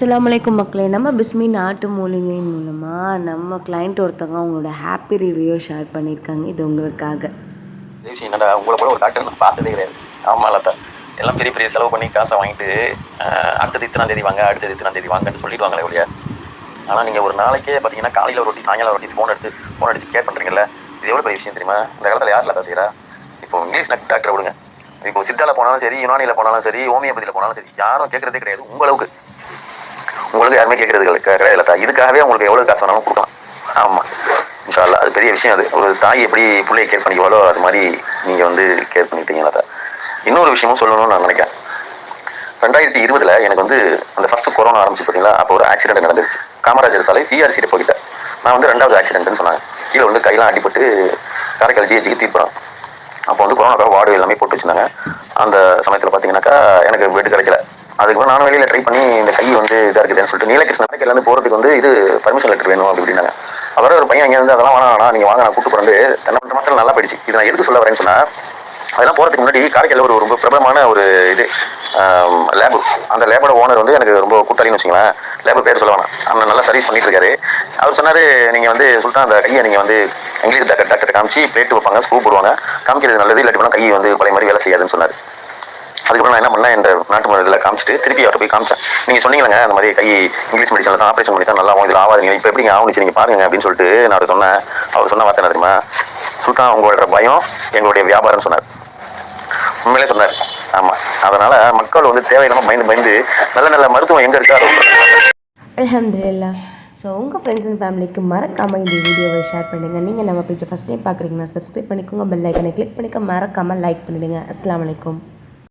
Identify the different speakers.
Speaker 1: அஸ்ஸலாமு மக்களே. நம்ம பிஸ்மி நாட்டு மூலிகையின் மூலமாக நம்ம கிளைண்ட் ஒருத்தவங்க அவங்களோட ஹாப்பி ரிவ்யூ ஷேர் பண்ணியிருக்காங்க. இது உங்களுக்காக.
Speaker 2: விஷயம் என்னடா, உங்களை போல ஒரு டாக்டர் நான் பார்த்ததே கிடையாது. ஆமாம் லதா, எல்லாம் பெரிய பெரிய செலவு பண்ணி காசை வாங்கிட்டு அடுத்தது இத்தனாம் தேதி வாங்க, அடுத்தது இத்தனாம் தேதி வாங்கன்னு சொல்லிடுவாங்களே ஒழிய, ஆனால் நீங்கள் ஒரு நாளைக்கே பார்த்தீங்கன்னா காலையில் ஒரு ரொட்டி, சாயங்காலம் ரொட்டி ஃபோன் அடித்து கேர் பண்ணுறீங்கல்ல, இது எவ்வளோ பெரிய விஷயம் தெரியுமா? இந்த காலத்தில் யார் லதா செய்கிறா? இப்போ இங்கிலீஷ் டாக்டரை விடுங்க, இப்போ சித்தாவில் போனாலும் சரி, யுனானியில் போனாலும் சரி, ஹோமியோபதியில் போனாலும் சரி, யாரும் கேட்குறதே கிடையாது. உங்களுக்கு யாருமே கேட்கறது கிடையாது லதா. இதுக்காகவே உங்களுக்கு எவ்வளோ காசு வேணாலும் கொடுக்கலாம். ஆமாம், இன்ஷா அல்லாஹ். அது பெரிய விஷயம். அது ஒரு தாய் எப்படி பிள்ளையை கேர் பண்ணிக்குவாளோ அது மாதிரி நீங்கள் வந்து கேர் பண்ணிக்கிட்டீங்க லதா. இன்னொரு விஷயமும் சொல்லணும்னு நான் நினைக்கிறேன். 2020 எனக்கு வந்து அந்த ஃபர்ஸ்ட் கொரோனா ஆரம்பிச்சு பார்த்தீங்களா, அப்போ ஒரு ஆக்சிடென்ட் நடந்துருச்சு. காமராஜர் சாலை சிஆர்சி போய்கிட்ட நான் வந்து 2வது ஆக்சிடென்ட்னு சொன்னாங்க. கீழே வந்து கையெல்லாம் அடிபட்டு காரைக்கால் ஜிஹெச்சுக்கு தீர்ப்புறோம். அப்போ வந்து கொரோனாக்காக வார்டு எல்லாமே போட்டு வச்சுருந்தாங்க. அந்த சமயத்தில் பார்த்தீங்கன்னாக்கா எனக்கு பெட் கிடைக்கல. அதுக்கப்புறம் நானும் வெளியில் ட்ரை பண்ணி இந்த கை வந்து இதாக இருக்குதுன்னு சொல்லிட்டு நீலகிருஷ்ணன் போகிறதுக்கு வந்து இது பர்மிஷன் லெட்டர் வேணும் அப்படின்னாங்க. அவரை ஒரு பையன் இங்கே வந்து அதெல்லாம் வேணாம், நீங்கள் வாங்க, நான் கூட்டு போகிறது தென்னை மாதத்தில் நல்லா போயிடுச்சு. இது நான் எதுக்கு சொல்ல வரேன்னு சொன்னால், அதெல்லாம் போகிறதுக்கு முன்னாடி காரைக்காலில் ஒரு ரொம்ப பிரபலமான ஒரு இது லேபு. அந்த லேபோட ஓனர் வந்து எனக்கு ரொம்ப கூட்டாளின்னு வச்சுங்களேன். லேபு பேர் சொல்ல வேணாம், அந்த நல்லா சர்வீஸ் பண்ணிட்டு இருக்காரு. அவர் சொன்னார், நீங்கள் வந்து சுல்தான் அந்த கையை நீங்கள் வந்து இங்கிலீஷ் டாக்டர் காமிச்சு பிளேட் வைப்பாங்க, ஸ்க்ரூ போடுவாங்க, காமிக்கிறது நல்லது, இல்லாட்டி போனால் கை வந்து பழைய மாதிரி வேலை செய்யாதுன்னு சொன்னார். அதுக்கப்புறம் நான் என்ன பண்ணேன், இந்த நாட்டு மருந்தில் காமிச்சிட்டு திருப்பி அவரை போய் காமிச்சேன். நீங்கள் சொன்னீங்களங்க அந்த மாதிரி கை இங்கிலீஷ் மெடிசனில் தான் ஆப்ரேஷன் பண்ணி தான் நல்லா இதில் ஆகாதுங்க, இப்போ எப்படி ஆகுனுச்சு நீங்கள் பாருங்க அப்படின்னு சொல்லிட்டு நான் அவர் சொன்னேன். அவர் சொன்ன வார்த்தை என்ன தெரியுமா? சுல்தான், உங்களோட பயம் எங்களுடைய வியாபாரம்னு சொன்னார். உண்மையிலே சொன்னார். ஆமாம், அதனால் மக்கள் வந்து தேவையில்லாமல் பயந்து நல்ல நல்ல மருத்துவம் எங்கே இருக்கோ அதை
Speaker 1: அல்ஹம்துலில்லாஹ். ஸோ உங்கள் ஃப்ரெண்ட்ஸ் அண்ட் ஃபேமிலிக்கு மறக்காமல் இந்த வீடியோவை ஷேர் பண்ணுங்கள். நீங்கள் நம்ம பேஜை ஃபஸ்ட் டைம் பார்க்குறீங்கன்னா சப்ஸ்கிரைப் பண்ணிக்கோங்க, பெல் ஐக்கனை கிளிக் பண்ணிக்க மறக்காமல் லைக் பண்ணிவிடுங்க. அஸ்ஸலாமு அலைக்கும்.